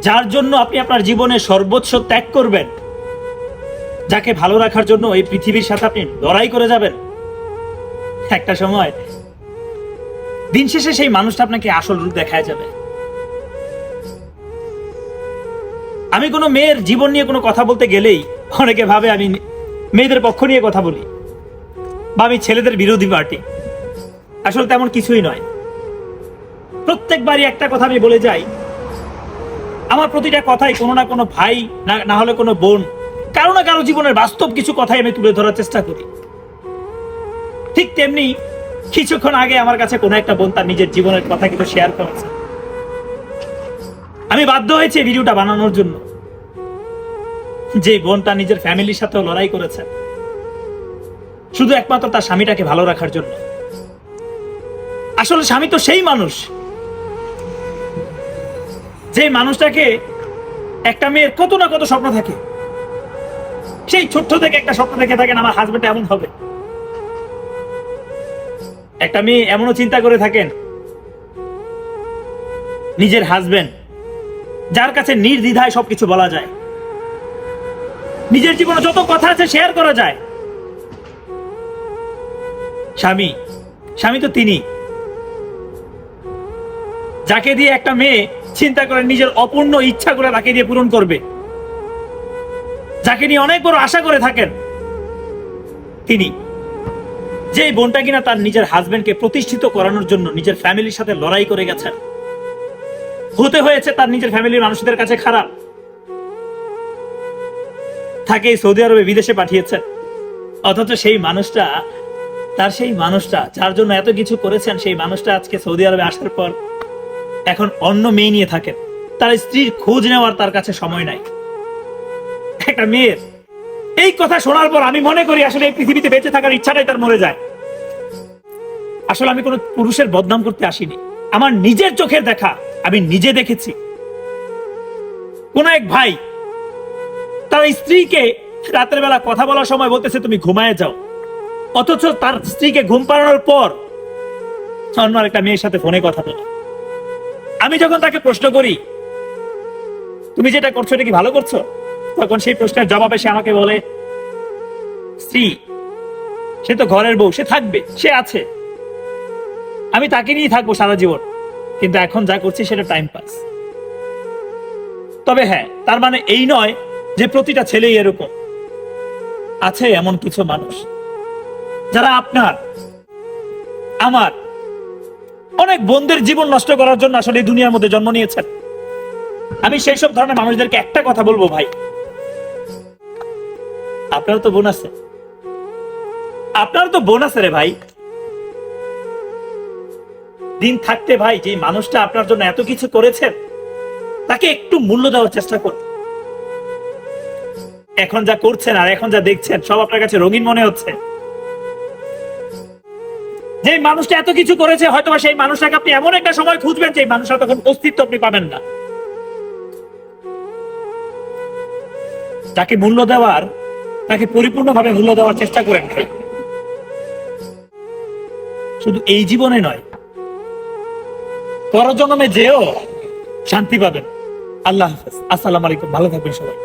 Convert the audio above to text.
যার জন্য আপনি আপনার জীবনে সর্বোচ্চ ত্যাগ করবেন, যাকে ভালো রাখার জন্য এই পৃথিবীর সাথে আপনি লড়াই করে যাবেন, একটা সময় দিন শেষে সেই মানুষটা আপনাকে আসল রূপ দেখায় যাবে। আমি কোনো মেয়ের জীবন নিয়ে কোনো কথা বলতে গেলেই অনেকে ভাবে আমি মেয়েদের পক্ষ নিয়ে কথা বলি বা আমি ছেলেদের বিরোধী পার্টি। আসলে তেমন কিছুই নয়। প্রত্যেকবারই একটা কথা আমি বলে যাই, আমার প্রতিটা কথাই কোনো না কোনো ভাই, না হলে কোনো বোন, কারো না কারো জীবনের বাস্তব কিছু কথাই আমি তুলে ধরার চেষ্টা করি। ঠিক তেমনি কিছুক্ষণ আগে আমার কাছে কোনো একটা বোন তার নিজের জীবনের কথা কিন্তু শেয়ার করেছে। আমি বাধ্য হয়েছি ভিডিওটা বানানোর জন্য। যে বোনটা নিজের ফ্যামিলির সাথেও লড়াই করেছে শুধু একমাত্র তার স্বামীটাকে ভালো রাখার জন্য। আসলে স্বামী তো সেই মানুষ, যে মানুষটাকে একটা মেয়ের কত না কত স্বপ্ন থাকে, সেই ছোট্ট থেকে একটা স্বপ্ন দেখে থাকেন আমার হাজবেন্ড এমন হবে। একটা মেয়ে এমনও চিন্তা করে থাকেন নিজের হাজবেন্ড, যার কাছে নির্দ্বিধায় সবকিছু বলা যায়, নিজের জীবনে যত কথা আছে শেয়ার করা যায়। স্বামী স্বামী তো তিনি, যাকে দিয়ে একটা মেয়ে চিন্তা করে নিজের অপূর্ণ ইচ্ছা করে তাকে দিয়ে পূরণ করবে, যাকে নিয়ে অনেক বড় আশা করে থাকেন তিনি। যে বোনটা কিনা তার নিজের হাজবেন্ডকে প্রতিষ্ঠিত করানোর জন্য নিজের ফ্যামিলির সাথে লড়াই করে গেছেন, হতে হয়েছে তার নিজের ফ্যামিলির মানুষদের কাছে খারাপ, তাকে সৌদি আরবে বিদেশে পাঠিয়েছেন। অথচ সেই মানুষটা, তার সেই মানুষটা যার জন্য এত কিছু করেছেন, সেই মানুষটা আজকে সৌদি আরবে আসার পর এখন অন্য মেয়ে নিয়ে থাকেন। তার স্ত্রীর খোঁজ নেওয়ার তার কাছে সময় নাই। একটা মেয়ের এই কথা শোনার পর আমি মনে করি আসলে এই পৃথিবীতে বেঁচে থাকার ইচ্ছাটাই তার মরে যায়। আসলে আমি কোনো পুরুষের বদনাম করতে আসিনি, আমার নিজের চোখের দেখা, আমি নিজে দেখেছি। কোন এক ভাই তার স্ত্রীকে রাতের বেলা কথা বলার সময় বলতেছে তুমি ঘুমায় যাও, অথচ তার স্ত্রীকে ঘুম পাড়ানোর পর অন্য আরেকটা মেয়ের সাথে ফোনে কথা বলে। আমি যখন তাকে প্রশ্ন করি তুমি যেটা করছো এটা কি ভালো করছো, তখন সেই প্রশ্নের জবাবে সে আমাকে বলে স্ত্রী সে তো ঘরের বউ, সে থাকবে, সে আছে, আমি তাকে নিয়ে থাকবো সারা জীবন, কিন্তু এখন যা করছি সেটা টাইম পাস। তবে হ্যাঁ, তার মানে এই নয় যে প্রতিটা ছেলেই এরকম। আছে এমন কিছু মানুষ যারা আপনার আমার অনেক বোনদের জীবন নষ্ট করার জন্য আসলে এই দুনিয়ার মধ্যে জন্ম নিয়েছেন। আমি সেই সব ধরনের মানুষদেরকে একটা কথা বলবো, ভাই আপনারও তো বোন আছে, আপনারও তো বোন আছে রে ভাই। দিন থাকতে ভাই যে মানুষটা আপনার জন্য এত কিছু করেছেন তাকে একটু মূল্য দেওয়ার চেষ্টা করুন। এখন যা করছেন আর এখন যা দেখছেন সব আপনার কাছে রঙিন মনে হচ্ছে। যে মানুষটা এত কিছু করেছে হয়তো সেই মানুষটাকে আপনি এমন একটা সময় খুঁজবেন যে মানুষটা তখন অস্তিত্ব আপনি পাবেন না। তাকে মূল্য দেওয়ার, তাকে পরিপূর্ণভাবে মূল্য দেওয়ার চেষ্টা করেন, শুধু এই জীবনে নয়, পরজন্মে যেও শান্তি পাবেন। আল্লাহ হাফেজ, আসসালামু আলাইকুম, ভালো থাকবেন সবাই।